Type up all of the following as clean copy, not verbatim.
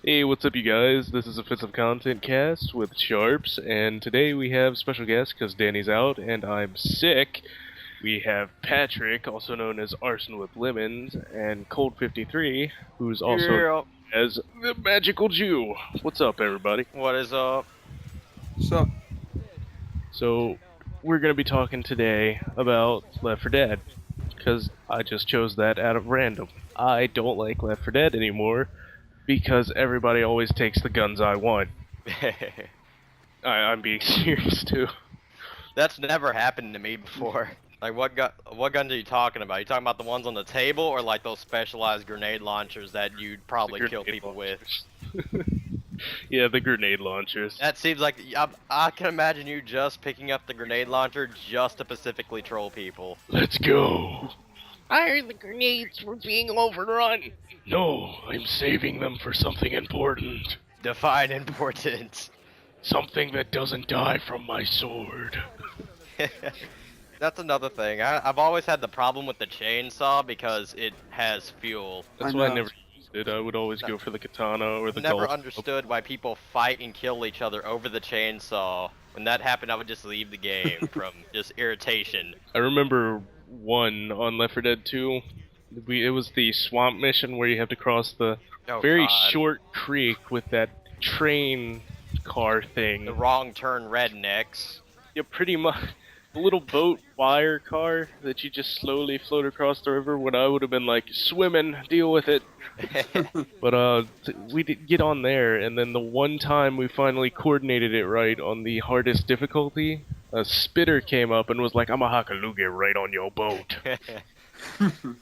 Hey, what's up, you guys? This is Offensive Content Cast with Sharps, and today we have special guest because Danny's out and I'm sick. We have Patrick, also known as Arson with Lemons, and Cold53, who's also known Yeah. as the Magical Jew. What's up, everybody? What is up? So, So, we're going to be talking today about Left 4 Dead, because I just chose that out of random. I don't like Left 4 Dead anymore because everybody always takes the guns I want. I'm being serious too. That's never happened to me before. Like, what guns are you talking about? You talking about the ones on the table, or like those specialized grenade launchers that you'd probably kill Grenade people with? launchers. Yeah, the grenade launchers. That seems like I can imagine you just picking up the grenade launcher just to specifically troll people. Let's go. I heard the grenades were being overrun. No, I'm saving them for something important. Define importance. Something that doesn't die from my sword. That's another thing. I've always had the problem with the chainsaw because it has fuel. That's I why I know. never used it. I would always go for the katana or the Never golf. understood why people fight and kill each other over the chainsaw. When that happened, I would just leave the game from just irritation. I remember one on Left 4 Dead 2. It was the swamp mission where you have to cross the Oh, very God. short creek with that train car thing. The wrong turn rednecks. Yeah, pretty much. The little boat wire car that you just slowly float across the river when I would have been like, swimming, deal with it. But we did get on there, and then the one time we finally coordinated it right on the hardest difficulty, a spitter came up and was like, I'm a hakaluge right on your boat.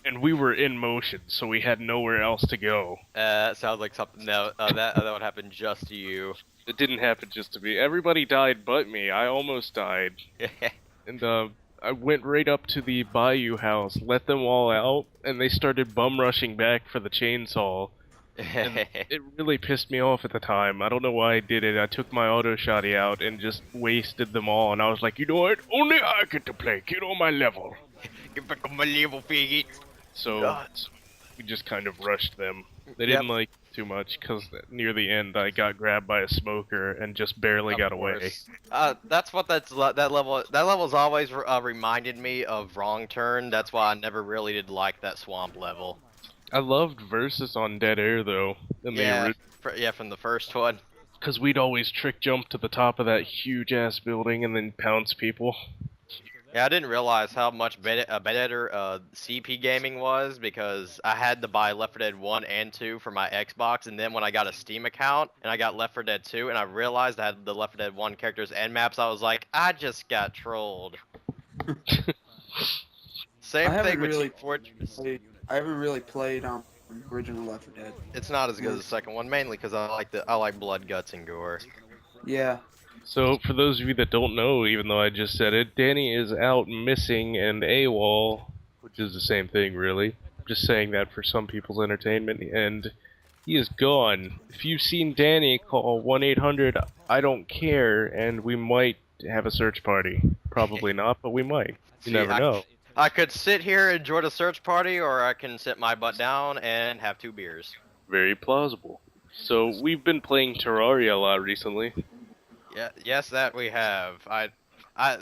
And we were in motion, so we had nowhere else to go. Sounds like something that would happen just to you. It didn't happen just to me. Everybody died but me. I almost died. And I went right up to the Bayou house, let them all out, and they started bum rushing back for the chainsaw. And it really pissed me off at the time. I don't know why I did it. I took my auto shotty out and just wasted them all, and I was like, you know what? Only I get to play. Get on my level. Get back on my level, figgy. So we just kind of rushed them. They didn't like too much because near the end I got grabbed by a smoker and just barely got away. That's what that level's always reminded me of Wrong Turn. That's why I never really did like that swamp level. I loved Versus on Dead Air though. In the From the first one. because we'd always trick jump to the top of that huge ass building and then pounce people. Yeah, I didn't realize how much better CP gaming was because I had to buy Left 4 Dead 1 and 2 for my Xbox, and then when I got a Steam account and I got Left 4 Dead 2 and I realized I had the Left 4 Dead 1 characters and maps, I was like, I just got trolled. Same thing with Team Fortress. I haven't really played original Left 4 Dead. It's not as good as the second one, mainly because I like blood, guts, and gore. Yeah, So, for those of you that don't know, even though I just said it, Danny is out missing and AWOL, which is the same thing, really. I'm just saying that for some people's entertainment, and he is gone. If you've seen Danny, call 1-800 I don't care, and we might have a search party. Probably not, but we might. You never know. I could sit here and enjoy the search party, or I can sit my butt down and have 2 beers. Very plausible. So, we've been playing Terraria a lot recently. Yeah, yes, that we have.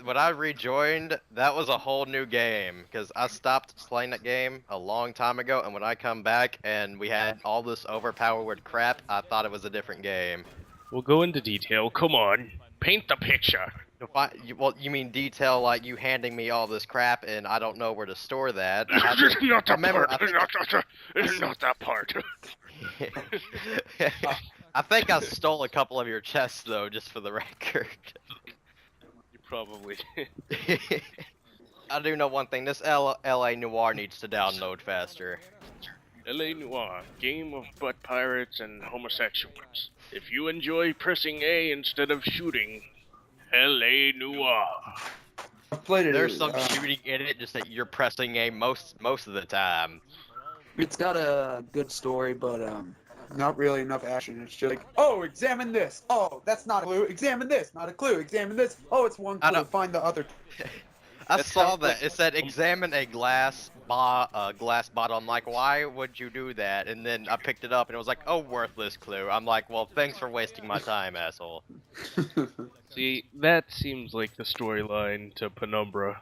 When I rejoined, that was a whole new game because I stopped playing that game a long time ago, and when I come back and we had all this overpowered crap, I thought it was a different game. We'll go into detail. Come on. Paint the picture. Well, you mean detail like you handing me all this crap and I don't know where to store that? I have It's to not that remember, part. It's not that part. I think I stole a couple of your chests though, just for the record. You probably did. I do know one thing. This LA Noir needs to download faster. L.A. Noir, game of butt pirates and homosexuals. If you enjoy pressing A instead of shooting, L.A. Noir. I've played it. There's some shooting in it, just that you're pressing A most of the time. It's got a good story, but not really enough action. It's just like, oh, examine this. Oh, that's not a clue. Examine this. Not a clue. Examine this. Oh, it's one I clue. know. Find the other. I That's saw how- that. It said examine a glass glass bottle. I'm like, why would you do that? And then I picked it up and it was like, oh, worthless clue. I'm like, well, thanks for wasting my time, asshole. See, that seems like the storyline to Penumbra.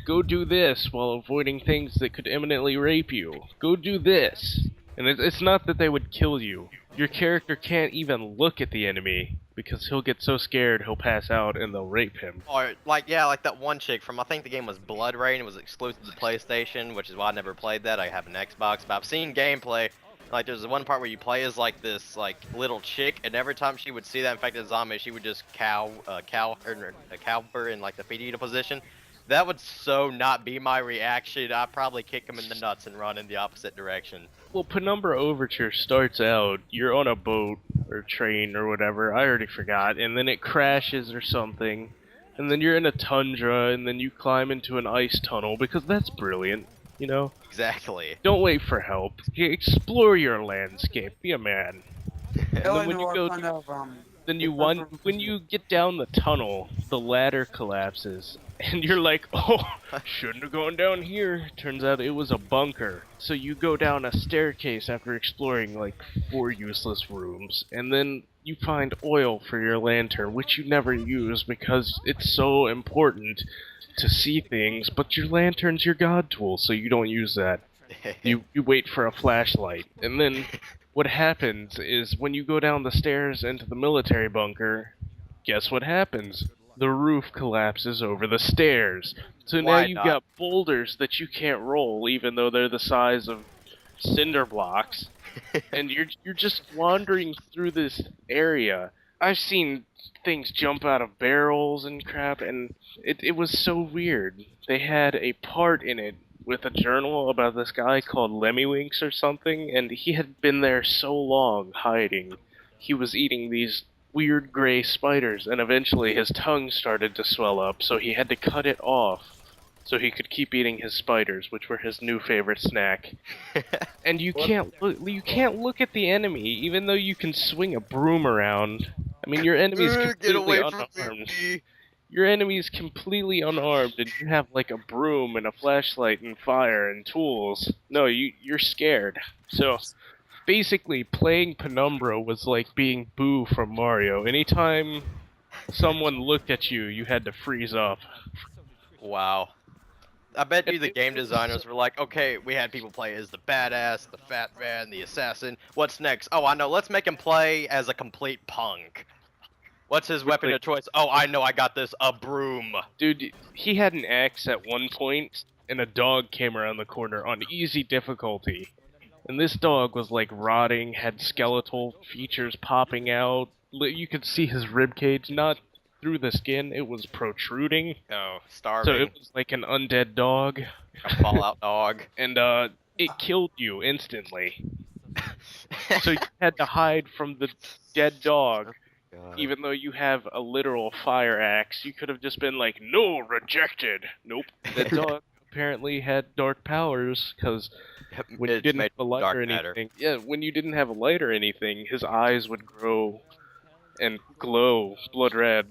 Go do this while avoiding things that could imminently rape you. Go do this. And it's not that they would kill you. Your character can't even look at the enemy because he'll get so scared he'll pass out and they'll rape him. Or like, yeah, like that one chick from, I think the game was Blood Rain. It was exclusive to PlayStation, which is why I never played that. I have an Xbox, but I've seen gameplay. Like, there's one part where you play as like this like little chick, and every time she would see that infected zombie, she would just cow her in like the fetal position. That would so not be my reaction. I'd probably kick him in the nuts and run in the opposite direction. Well, Penumbra Overture starts out, you're on a boat or train or whatever, I already forgot, and then it crashes or something, and then you're in a tundra, and then you climb into an ice tunnel, because that's brilliant, you know? Exactly. Don't wait for help. Explore your landscape, be a man. And then when you go, when you get down the tunnel, the ladder collapses, and you're like, oh, shouldn't have gone down here. Turns out it was a bunker. So you go down a staircase after exploring like 4 useless rooms, and then you find oil for your lantern, which you never use because it's so important to see things, but your lantern's your god tool, so you don't use that. You wait for a flashlight, and then what happens is when you go down the stairs into the military bunker, guess what happens? The roof collapses over the stairs. So now you've got boulders that you can't roll, even though they're the size of cinder blocks. And you're just wandering through this area. I've seen things jump out of barrels and crap, and it was so weird. They had a part in it with a journal about this guy called Lemmywinks or something, and he had been there so long hiding. He was eating these weird gray spiders, and eventually his tongue started to swell up, so he had to cut it off so he could keep eating his spiders, which were his new favorite snack. And you can't look at the enemy, even though you can swing a broom around. I mean, your enemy's completely unarmed. Your enemy's completely unarmed, and you have like a broom and a flashlight and fire and tools. No, you're scared. So basically, playing Penumbra was like being Boo from Mario. Anytime someone looked at you, you had to freeze up. Wow. I bet you the game designers were like, okay, we had people play as the badass, the fat man, the assassin. What's next? Oh, I know. Let's make him play as a complete punk. What's his weapon of choice? Oh, I know. I got this. A broom. Dude, he had an axe at one point, and a dog came around the corner on easy difficulty. And this dog was like rotting, had skeletal features popping out. You could see his ribcage, not through the skin, it was protruding. Oh, starving. So it was like an undead dog. A Fallout dog. And it killed you instantly. So you had to hide from the dead dog. God. Even though you have a literal fire axe, you could have just been like, no, rejected. Nope. That dog apparently had dark powers, because when you didn't have a light or anything, when you didn't have a light or anything, his eyes would grow and glow blood red.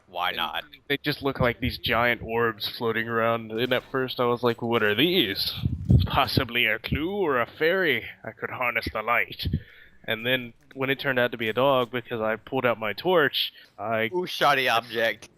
Why not? They just look like these giant orbs floating around, and at first I was like, what are these? Possibly a clue or a fairy? I could harness the light. And then, when it turned out to be a dog, because I pulled out my torch, Ooh, shoddy object.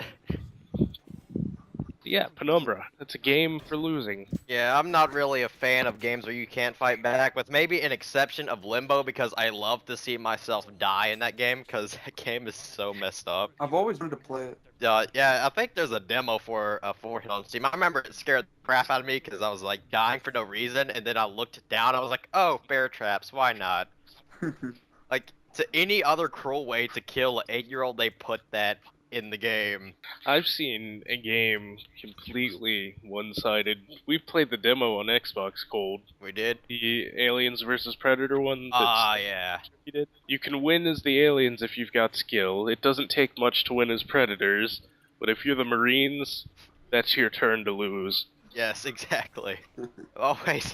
Yeah, Penumbra. It's a game for losing. Yeah, I'm not really a fan of games where you can't fight back, with maybe an exception of Limbo, because I love to see myself die in that game, because that game is so messed up. I've always wanted to play it. Yeah, I think there's a demo for it on Steam. I remember it scared the crap out of me, because I was like dying for no reason, and then I looked down, I was like, oh, bear traps, why not? Like, to any other cruel way to kill an 8-year-old, they put that in the game. I've seen a game completely one-sided. We've played the demo on Xbox Gold. We did? The Aliens vs. Predator one. Yeah. You did. You can win as the aliens if you've got skill. It doesn't take much to win as predators, but if you're the Marines, that's your turn to lose. Yes, exactly. Always